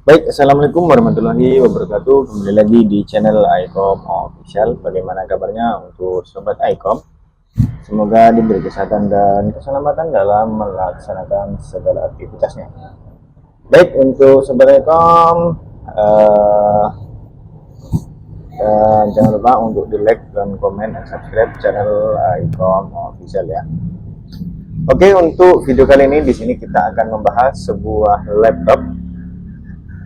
Baik, assalamualaikum warahmatullahi wabarakatuh. Kembali lagi di channel iCom Official. Bagaimana kabarnya untuk sobat iCom? Semoga diberi kesehatan dan keselamatan dalam melaksanakan segala aktivitasnya. Baik, untuk sobat iCom, jangan lupa untuk di like dan komen dan subscribe channel iCom Official ya. Oke, untuk video kali ini di sini kita akan membahas sebuah laptop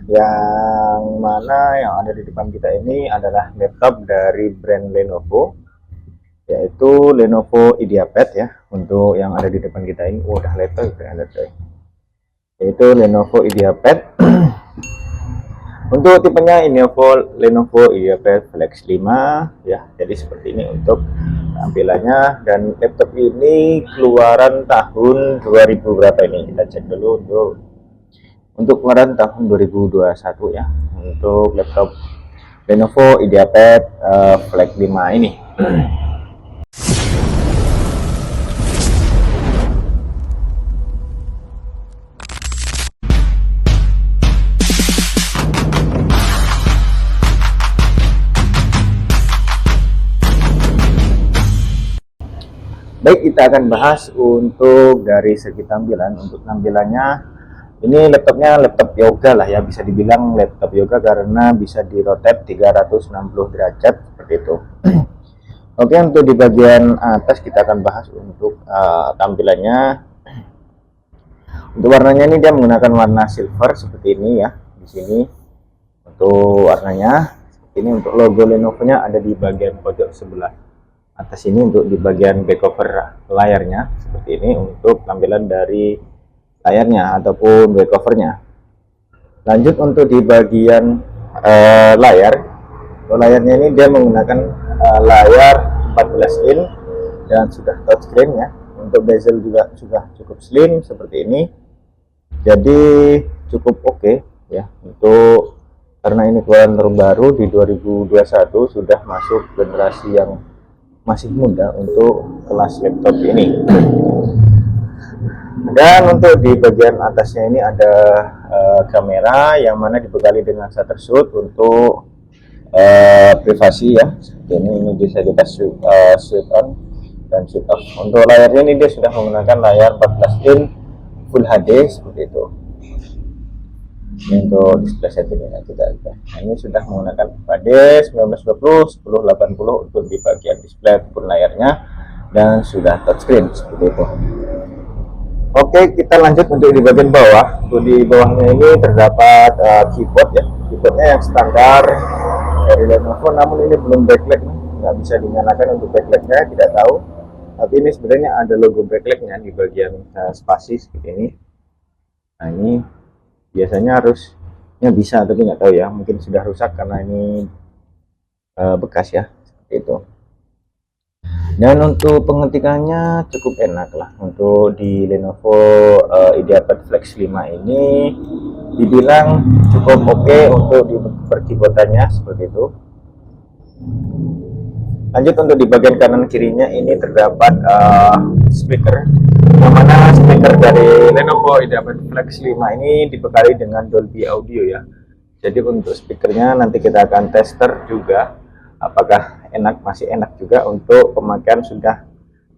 yang mana yang ada di depan kita ini adalah laptop dari brand Lenovo, yaitu Lenovo IdeaPad ya. Untuk yang ada di depan kita ini udah laptop ya, yaitu Lenovo IdeaPad. Untuk tipenya Lenovo IdeaPad Flex 5 ya. Jadi seperti ini untuk tampilannya, dan laptop ini keluaran tahun 2000 berapa ini, kita cek dulu untuk keluaran tahun 2021 ya, untuk laptop Lenovo IdeaPad Flex 5 ini. Baik, kita akan bahas untuk dari segi tampilan. Untuk tampilannya, ini laptopnya laptop yoga lah ya, bisa dibilang laptop yoga karena bisa di-rotate 360 derajat seperti itu. Oke, untuk di bagian atas kita akan bahas untuk tampilannya. Untuk warnanya ini dia menggunakan warna silver seperti ini ya. Di sini untuk warnanya seperti ini. Untuk logo Lenovo-nya ada di bagian pojok sebelah atas ini. Untuk di bagian back cover layarnya seperti ini untuk tampilan dari layarnya ataupun back covernya. Lanjut untuk di bagian layarnya ini dia menggunakan layar 14 in dan sudah touchscreen ya. Untuk bezel juga sudah cukup slim seperti ini, jadi cukup oke ya. Untuk karena ini keluaran terbaru di 2021, sudah masuk generasi yang masih muda untuk kelas laptop ini. Dan untuk di bagian atasnya ini ada kamera yang mana dibekali dengan shutter shoot untuk privasi ya. Ini bisa kita shoot on dan shoot off. Untuk layarnya ini dia sudah menggunakan layar 14 in Full HD seperti itu. Ini untuk display settingnya kita. Nah, ini sudah menggunakan HD 1920 1080 untuk di bagian display pun layarnya, dan sudah touchscreen seperti itu. Oke, kita lanjut untuk di bagian bawah. Untuk di bawahnya ini terdapat keyboard ya. Keyboardnya yang standar dari Lenovo, namun ini belum backlight, nggak bisa dinyalakan untuk backlightnya, tidak tahu. Tapi ini sebenarnya ada logo backlightnya di bagian spasi seperti ini. Nah, ini biasanya harusnya bisa, tapi nggak tahu ya, mungkin sudah rusak karena ini bekas ya, seperti itu. Dan untuk pengetikannya cukup enak lah. Untuk di Lenovo IdeaPad Flex 5 ini dibilang cukup oke untuk di perkeyboardannya seperti itu. Lanjut untuk di bagian kanan kirinya ini terdapat speaker, yang mana speaker dari Lenovo IdeaPad Flex 5 ini dibekali dengan Dolby Audio ya. Jadi untuk speakernya nanti kita akan tester juga apakah masih enak juga. Untuk pemakaian sudah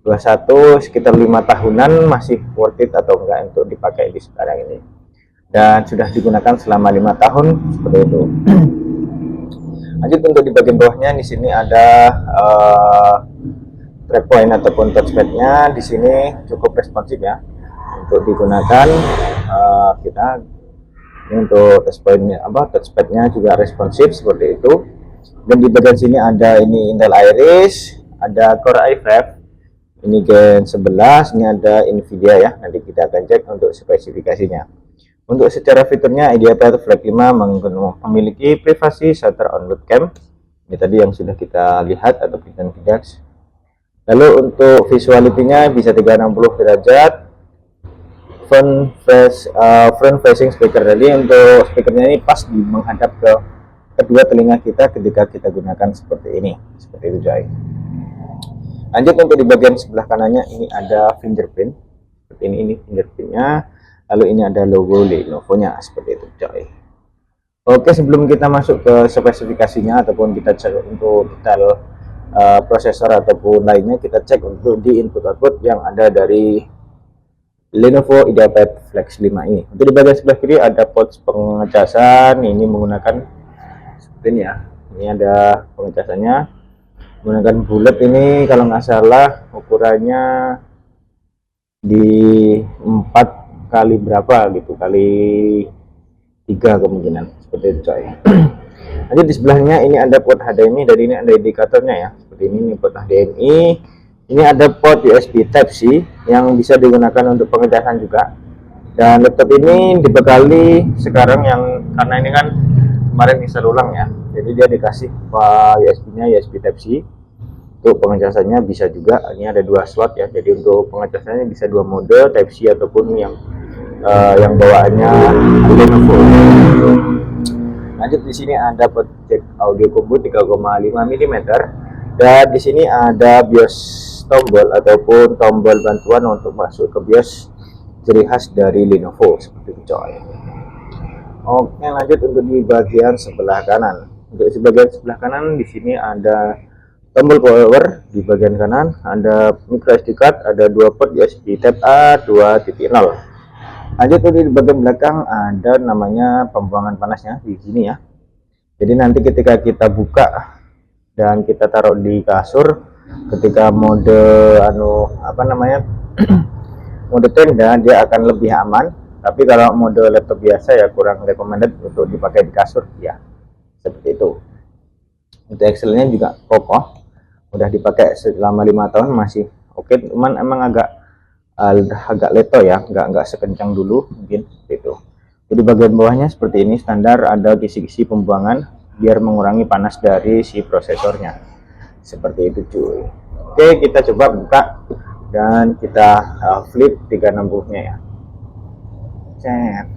21 sekitar 5 tahunan, masih worth it atau enggak untuk dipakai di sekarang ini, dan sudah digunakan selama 5 tahun seperti itu. Lanjut untuk di bagian bawahnya, di sini ada track point ataupun touchpadnya. Di sini cukup responsif ya untuk digunakan. Kita ini untuk touchpadnya juga responsif seperti itu. Dan di bagian sini ada ini Intel Iris, ada Core i5, ini Gen 11, ini ada Nvidia ya. Nanti kita akan cek untuk spesifikasinya. Untuk secara fiturnya IdeaPad Flex 5 memiliki privasi shutter on boot cam. Ini tadi yang sudah kita lihat atau kita tidak. Lalu untuk visuality-nya bisa 360 derajat. Front facing speaker, jadi untuk speakernya ini pas menghadap ke kedua telinga kita ketika kita gunakan seperti ini, seperti itu coy. Lanjut untuk di bagian sebelah kanannya ini ada fingerprint seperti ini fingerprintnya. Lalu ini ada logo Lenovo-nya seperti itu coy. Oke, sebelum kita masuk ke spesifikasinya ataupun kita cek untuk detail prosesor ataupun lainnya, kita cek untuk di input output yang ada dari Lenovo IdeaPad Flex 5 ini. Untuk di bagian sebelah kiri ada port pengecasan, ini menggunakan seperti ini ya. Ini ada pengecasannya menggunakan bulat, ini kalau nggak salah ukurannya di 4 kali berapa gitu, kali 3 kemungkinan seperti itu coy. Lanjut di sebelahnya ini ada port HDMI, dan ini ada indikatornya ya, seperti ini port HDMI. Ini ada port USB Type-C yang bisa digunakan untuk pengecasan juga. Dan laptop ini dibekali sekarang yang, karena ini kan kemarin install ulang ya, jadi dia dikasih USB-nya USB Type-C. Untuk pengecasannya bisa juga, ini ada 2 slot ya, jadi untuk pengecasannya bisa 2 mode, Type-C ataupun yang bawaannya Lenovo. Lanjut di sini ada port jack audio combo 3,5 mm, dan di sini ada BIOS tombol ataupun tombol bantuan untuk masuk ke BIOS ciri khas dari Lenovo seperti itu coy. Oke, lanjut untuk di bagian sebelah kanan. Untuk di bagian sebelah kanan di sini ada tombol power, di bagian kanan ada micro SD card, ada 2 port USB Type A 2.0. Lanjut di bagian belakang ada namanya pembuangan panasnya di sini ya. Jadi nanti ketika kita buka dan kita taruh di kasur, ketika mode mode tenda, dia akan lebih aman. Tapi kalau mode laptop biasa ya kurang recommended untuk dipakai di kasur ya, seperti itu. Untuk Excel-nya juga kokoh, udah dipakai selama 5 tahun masih oke. Cuman emang agak leto ya, nggak sekencang dulu mungkin itu. Jadi bagian bawahnya seperti ini, standar ada kisi-kisi pembuangan biar mengurangi panas dari si prosesornya, seperti itu cuy. Oke, kita coba buka dan kita flip 360-nya ya. Cet.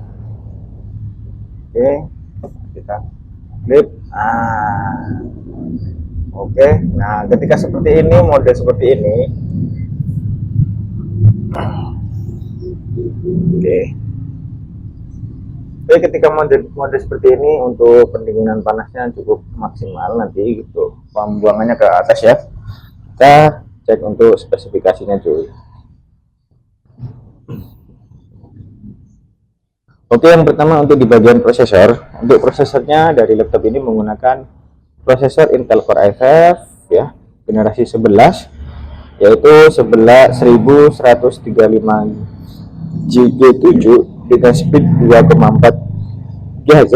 Oke, kita flip. Oke, nah ketika seperti ini, mode seperti ini, Oke, ketika mode seperti ini, untuk pendinginan panasnya cukup maksimal nanti gitu, pembuangannya ke atas ya. Kita cek untuk spesifikasinya cuy. Oke, yang pertama untuk di bagian prosesor. Untuk prosesornya dari laptop ini menggunakan prosesor Intel Core i5 ya, generasi 11, yaitu 1135 GB7 dengan speed 2,4 GHz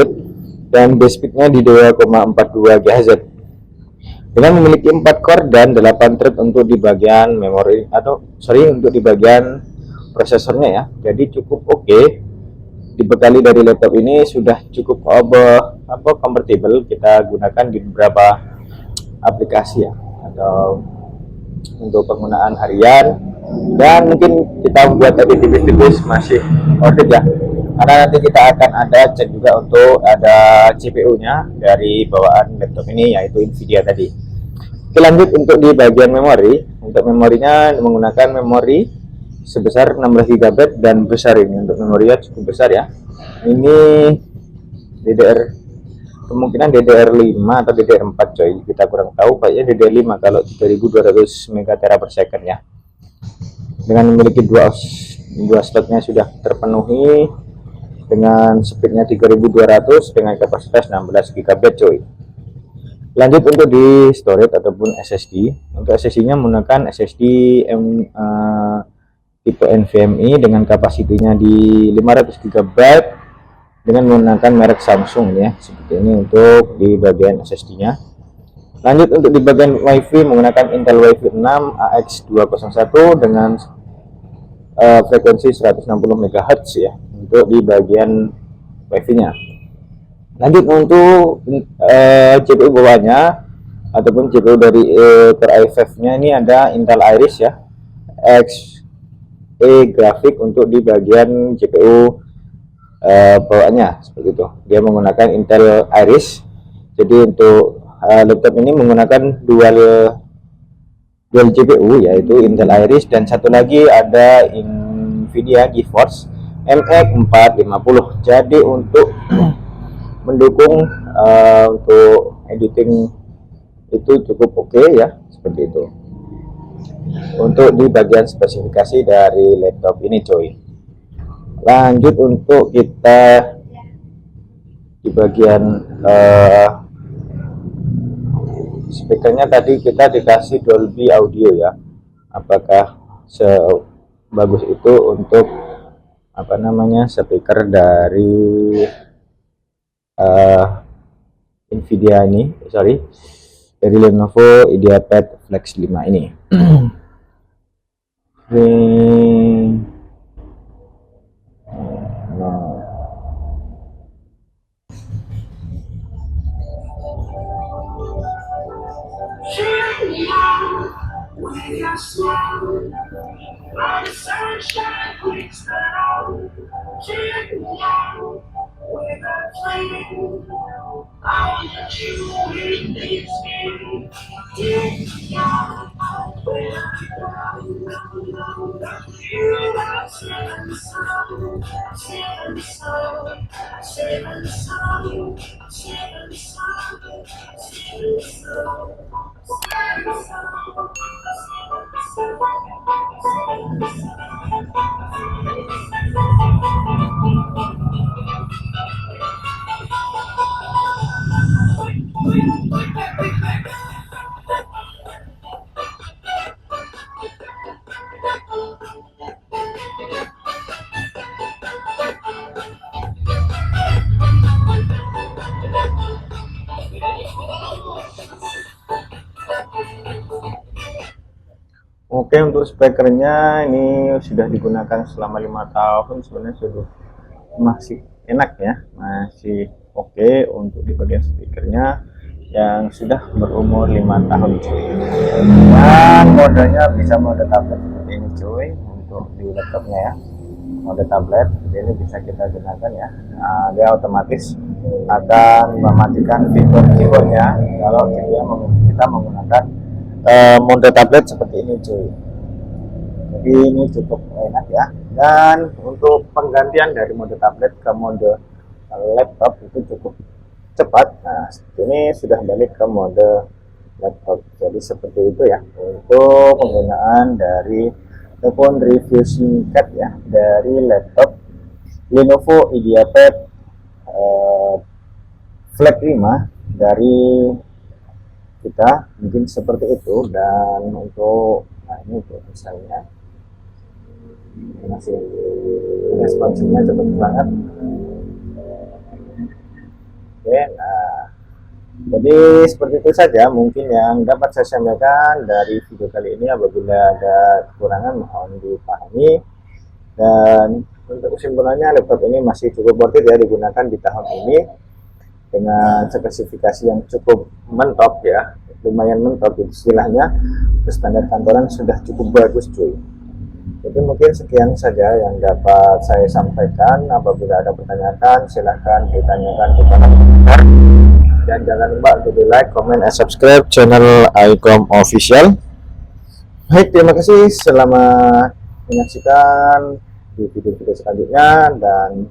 dan base speednya di 2,42 GHz, dengan memiliki 4 core dan 8 thread untuk di bagian memori untuk di bagian prosesornya ya. Jadi cukup oke. Dibekali dari laptop ini sudah cukup kompatibel kita gunakan di beberapa aplikasi ya, atau untuk penggunaan harian, dan mungkin kita buat tadi tipis-tipis masih oke ya, karena nanti kita akan ada cek juga untuk ada CPU nya dari bawaan laptop ini, yaitu Nvidia tadi. Oke, lanjut untuk di bagian memori. Untuk memorinya menggunakan memori sebesar 16 GB dan besar, ini untuk memorinya cukup besar ya. Ini kemungkinan DDR5 atau DDR4 coy, kita kurang tahu, kayaknya DDR5 kalau 3200 MT per second ya. Dengan memiliki dua slotnya sudah terpenuhi, dengan speednya 3200 dengan kapasitas 16 GB coy. Lanjut untuk di storage ataupun SSD. Untuk SSD nya menggunakan SSD tipe NVMe dengan kapasitinya di 500 GB dengan menggunakan merek Samsung ya, seperti ini untuk di bagian SSD nya. Lanjut untuk di bagian WiFi menggunakan Intel WiFi 6 AX201 dengan frekuensi 160 MHz ya, untuk di bagian WiFi nya. Lanjut untuk CPU bawahnya ataupun CPU dari Core i5 nya, ini ada Intel Iris ya, grafik untuk di bagian CPU bawaannya seperti itu. Dia menggunakan Intel Iris. Jadi untuk laptop ini menggunakan dual GPU, yaitu Intel Iris, dan satu lagi ada Nvidia GeForce MX 450. Jadi untuk mendukung untuk editing itu cukup oke ya, seperti itu untuk di bagian spesifikasi dari laptop ini coy. Lanjut untuk kita di bagian speakernya, tadi kita dikasih Dolby Audio ya. Apakah sebagus itu untuk apa namanya speaker dari Nvidia ini, dari Lenovo IdeaPad Flex 5 ini. Oke, untuk speakernya ini sudah digunakan selama 5 tahun, sebenarnya sudah masih enak ya, masih oke untuk di bagian speakernya yang sudah berumur 5 tahun cuy. Dan modenya bisa mode tablet seperti ini cuy, untuk di laptopnya ya, mode tablet ini bisa kita gunakan ya. Nah, dia otomatis akan mematikan fitur keyboardnya kalau kita menggunakan mode tablet seperti ini cuy. Jadi ini cukup enak ya. Dan untuk penggantian dari mode tablet ke mode laptop itu cukup cepat. Nah, ini sudah balik ke mode laptop. Jadi seperti itu ya untuk penggunaan dari telepon review singkat ya dari laptop Lenovo IdeaPad Flex 5 dari kita, mungkin seperti itu. Dan untuk ini untuk misalnya masih responsifnya cepet banget. Oke, nah jadi seperti itu saja mungkin yang dapat saya sampaikan dari video kali ini. Apabila ada kekurangan mohon dipahami. Dan untuk kesimpulannya, laptop ini masih cukup worth it ya digunakan di tahun ini dengan spesifikasi yang cukup mentok ya, lumayan mentok istilahnya. Standar kantoran sudah cukup bagus cuy. Jadi mungkin sekian saja yang dapat saya sampaikan. Apabila ada pertanyaan silahkan ditanyakan di kolom komentar. Dan jangan lupa untuk di like, comment, and subscribe channel iCom Official. Baik, terima kasih selamat menyaksikan di video-video selanjutnya dan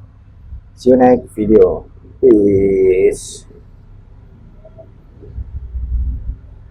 see you next video. Peace.